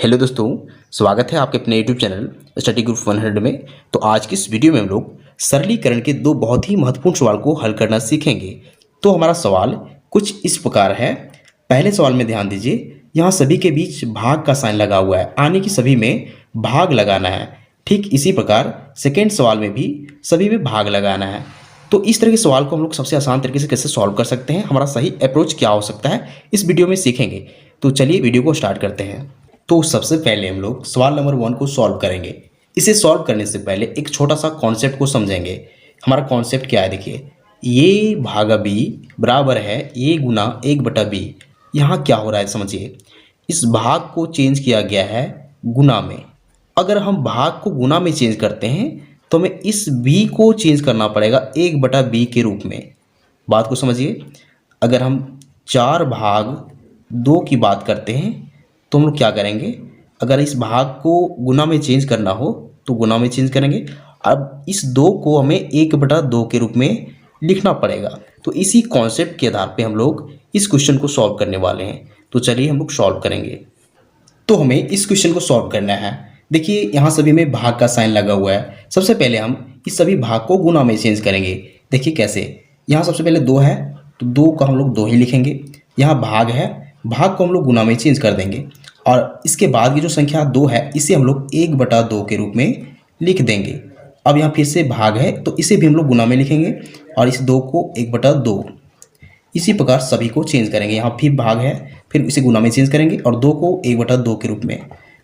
Hello दोस्तों, स्वागत है आपके अपने यूट्यूब चैनल स्टडी ग्रुप 100 में। तो आज की इस वीडियो में हम लोग सरलीकरण के दो बहुत ही महत्वपूर्ण सवाल को हल करना सीखेंगे। तो हमारा सवाल कुछ इस प्रकार है। पहले सवाल में ध्यान दीजिए, यहाँ सभी के बीच भाग का साइन लगा हुआ है, यानी कि सभी में भाग लगाना है। ठीक इसी प्रकार सेकेंड सवाल में भी सभी में भाग लगाना है। तो इस तरह के सवाल को हम लोग सबसे आसान तरीके से कैसे सॉल्व कर सकते हैं, हमारा सही अप्रोच क्या हो सकता है, इस वीडियो में सीखेंगे। तो चलिए वीडियो को स्टार्ट करते हैं। तो सबसे पहले हम लोग सवाल नंबर 1 को सॉल्व करेंगे। इसे सॉल्व करने से पहले एक छोटा सा कॉन्सेप्ट को समझेंगे। हमारा कॉन्सेप्ट क्या है, देखिए, ये भागा बी बराबर है ए गुना 1/b। यहाँ क्या हो रहा है समझिए, इस भाग को चेंज किया गया है गुना में। अगर हम भाग को गुना में चेंज करते हैं तो हमें इस b को चेंज करना पड़ेगा 1/b के रूप में। बात को समझिए, अगर हम 4/2 की बात करते हैं तो हम लोग क्या करेंगे, अगर इस भाग को गुना में चेंज करना हो तो गुना में चेंज करेंगे। अब इस 2 को हमें 1/2 के रूप में लिखना पड़ेगा। तो इसी कॉन्सेप्ट के आधार पे हम लोग इस क्वेश्चन को सॉल्व करने वाले हैं। तो चलिए हम लोग सॉल्व करेंगे। तो हमें इस क्वेश्चन को सॉल्व करना है। देखिए, यहाँ सभी में भाग का साइन लगा हुआ है। सबसे पहले हम इस सभी भाग को गुना में चेंज करेंगे। देखिए कैसे, यहाँ सबसे पहले 2 है तो 2 का हम लोग 2 ही लिखेंगे। यहाँ भाग है, भाग को हम लोग गुना में चेंज कर देंगे और इसके बाद की जो संख्या 2 है इसे हम लोग 1/2 के रूप में लिख देंगे। अब यहाँ फिर से भाग है तो इसे भी हम लोग गुना में लिखेंगे और इस 2 को 1/2। इसी प्रकार सभी को चेंज करेंगे। यहाँ फिर भाग है, फिर इसे गुना में चेंज करेंगे और 2 को 1/2 के रूप में।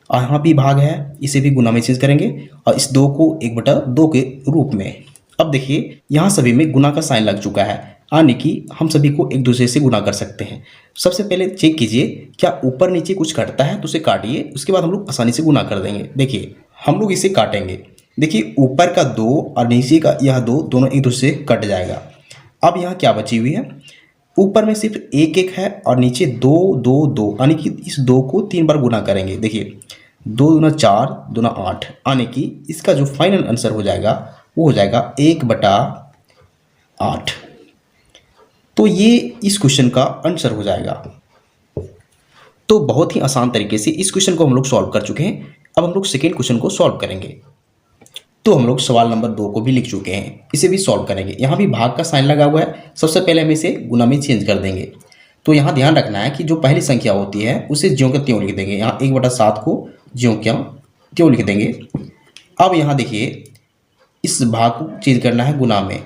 और यहाँ भी भाग है, इसे भी गुना में चेंज करेंगे और इस 2 को 1/2 के रूप में। अब देखिए, यहाँ सभी में गुना का साइन लग चुका है, यानी कि हम सभी को एक दूसरे से गुना कर सकते हैं। सबसे पहले चेक कीजिए, क्या ऊपर नीचे कुछ कटता है तो उसे काटिए, उसके बाद हम लोग आसानी से गुना कर देंगे। देखिए, हम लोग इसे काटेंगे। देखिए, ऊपर का 2 और नीचे का यह 2 दोनों एक दूसरे से कट जाएगा। अब यहाँ क्या बची हुई है, ऊपर में सिर्फ 1 है और नीचे 2 2 2, यानी कि इस 2 को 3 बार गुना करेंगे। देखिए, 2 दूना 4, 2 दूना 8, यानी कि इसका जो फाइनल आंसर हो जाएगा वो हो जाएगा 1/8। तो ये इस क्वेश्चन का आंसर हो जाएगा। तो बहुत ही आसान तरीके से इस क्वेश्चन को हम लोग सॉल्व कर चुके हैं। अब हम लोग सेकेंड क्वेश्चन को सॉल्व करेंगे। तो हम लोग सवाल नंबर 2 को भी लिख चुके हैं, इसे भी सॉल्व करेंगे। यहाँ भी भाग का साइन लगा हुआ है। सबसे पहले हम इसे गुना में चेंज कर देंगे। तो यहाँ ध्यान रखना है कि जो पहली संख्या होती है उसे ज्यों का त्यों लिख देंगे। यहाँ 1/7 को ज्यों का त्यों लिख देंगे। अब यहाँ देखिए, इस भाग को चेंज करना है गुना में।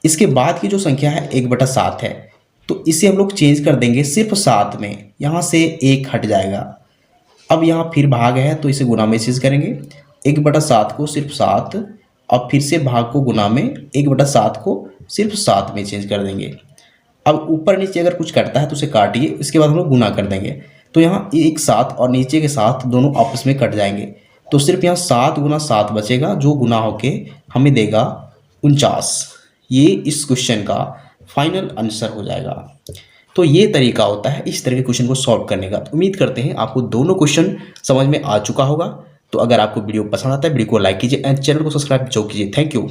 इसके बाद की जो संख्या है 1/7 है, तो इसे हम लोग चेंज कर देंगे सिर्फ 7 में। यहाँ से 1 हट जाएगा। अब यहाँ फिर भाग है तो इसे गुना में चेंज करेंगे। 1/7 को सिर्फ 7, अब फिर से भाग को गुना में 1/7 को सिर्फ 7 में चेंज कर देंगे। अब ऊपर नीचे अगर कुछ कटता है तो उसे काटिए, इसके बाद हम लोग गुना कर देंगे। तो यहाँ एक 7 और नीचे के 7 दोनों आपस में कट जाएंगे, तो सिर्फ यहाँ 7 गुना 7 बचेगा, जो गुना होके हमें देगा 49। ये इस क्वेश्चन का फाइनल आंसर हो जाएगा। तो ये तरीका होता है इस तरह के क्वेश्चन को सॉल्व करने का। तो उम्मीद करते हैं आपको दोनों क्वेश्चन समझ में आ चुका होगा। तो अगर आपको वीडियो पसंद आता है, वीडियो को लाइक कीजिए एंड चैनल को सब्सक्राइब जरूर कीजिए। Thank you.